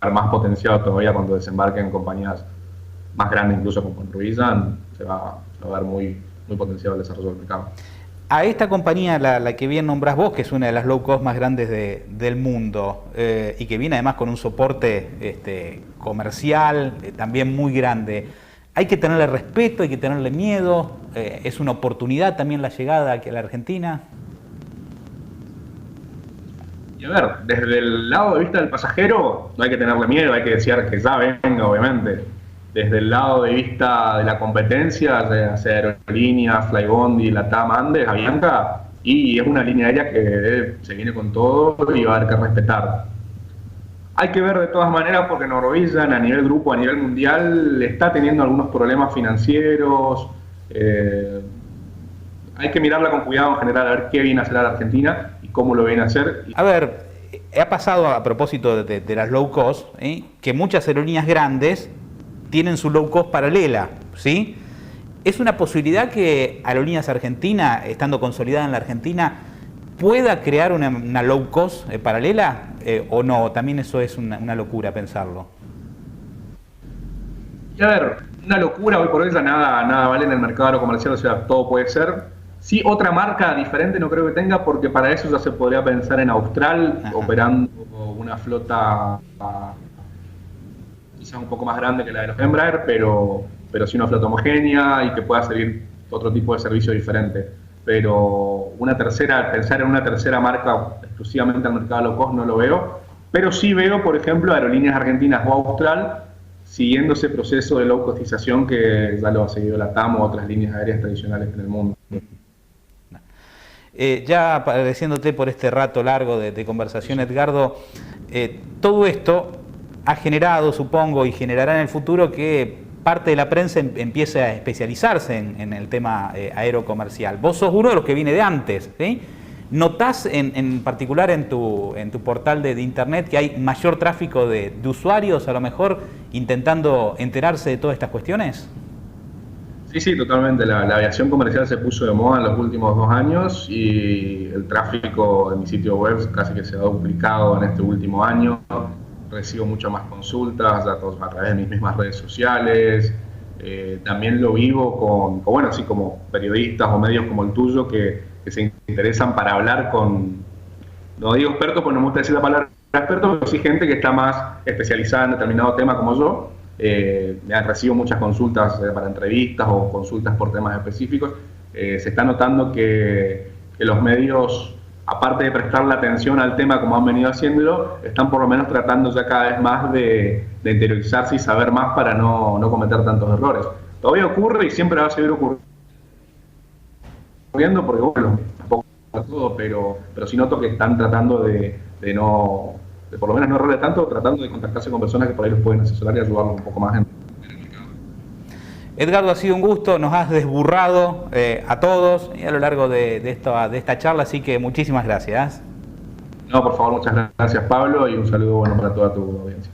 a ver más potenciado todavía cuando desembarquen compañías más grandes, incluso como Ruizan, se va a ver muy potenciado el desarrollo del mercado. A esta compañía, la que bien nombrás vos, que es una de las low cost más grandes del mundo y que viene además con un soporte comercial también muy grande, ¿hay que tenerle respeto, hay que tenerle miedo? ¿Es una oportunidad también la llegada aquí a la Argentina? Y a ver, desde el lado de vista del pasajero no hay que tenerle miedo, hay que desear que ya venga, obviamente. Desde el lado de vista de la competencia, sea Aerolíneas, Flybondi, Latam, Andes, Avianca, y es una línea aérea que se viene con todo y va a haber que respetar. Hay que ver de todas maneras porque Norwegian a nivel grupo, a nivel mundial, está teniendo algunos problemas financieros. Hay que mirarla con cuidado en general, a ver qué viene a hacer a la Argentina y cómo lo viene a hacer. A ver, ha pasado a propósito de las low cost, que muchas aerolíneas grandes tienen su low cost paralela, ¿sí? ¿Es una posibilidad que Aerolíneas Argentina, estando consolidada en la Argentina, pueda crear una low cost paralela o no? También eso es una locura pensarlo. Y a ver, una locura hoy por hoy, ya nada vale en el mercado aerocomercial, o sea, todo puede ser. Sí, otra marca diferente no creo que tenga, porque para eso ya se podría pensar en Austral, Ajá. operando una flota quizás un poco más grande que la de los Embraer, pero sí una flota homogénea y que pueda servir otro tipo de servicio diferente. Pero pensar en una tercera marca exclusivamente al mercado low cost no lo veo, pero sí veo, por ejemplo, Aerolíneas Argentinas o Austral siguiendo ese proceso de low costización que ya lo ha seguido la TAM o otras líneas aéreas tradicionales en el mundo. Ya agradeciéndote por este rato largo de conversación, Edgardo, todo esto ha generado, supongo, y generará en el futuro que parte de la prensa empiece a especializarse en el tema aerocomercial. Vos sos uno de los que viene de antes, ¿sí? ¿Notás en particular en tu portal de internet que hay mayor tráfico de usuarios, a lo mejor, intentando enterarse de todas estas cuestiones? Sí, totalmente. La aviación comercial se puso de moda en los últimos 2 años y el tráfico de mi sitio web casi que se ha duplicado en este último año. Recibo muchas más consultas, datos a través de mis mismas redes sociales. También lo vivo bueno, así como periodistas o medios como el tuyo que se interesan para hablar no digo expertos, porque no me gusta decir la palabra expertos, pero sí gente que está más especializada en determinado tema como yo. Recibo muchas consultas para entrevistas o consultas por temas específicos. Se está notando que los medios, aparte de prestarle atención al tema como han venido haciéndolo, están por lo menos tratando ya cada vez más de interiorizarse y saber más para no cometer tantos errores. Todavía ocurre y siempre va a seguir ocurriendo porque, bueno, tampoco todo, pero sí noto que están tratando de por lo menos no errarle tanto, tratando de contactarse con personas que por ahí los pueden asesorar y ayudarlos un poco más en el mercado. Edgardo, ha sido un gusto, nos has desburrado a todos a lo largo de esta charla, así que muchísimas gracias. No, por favor, muchas gracias, Pablo, y un saludo bueno para toda tu audiencia.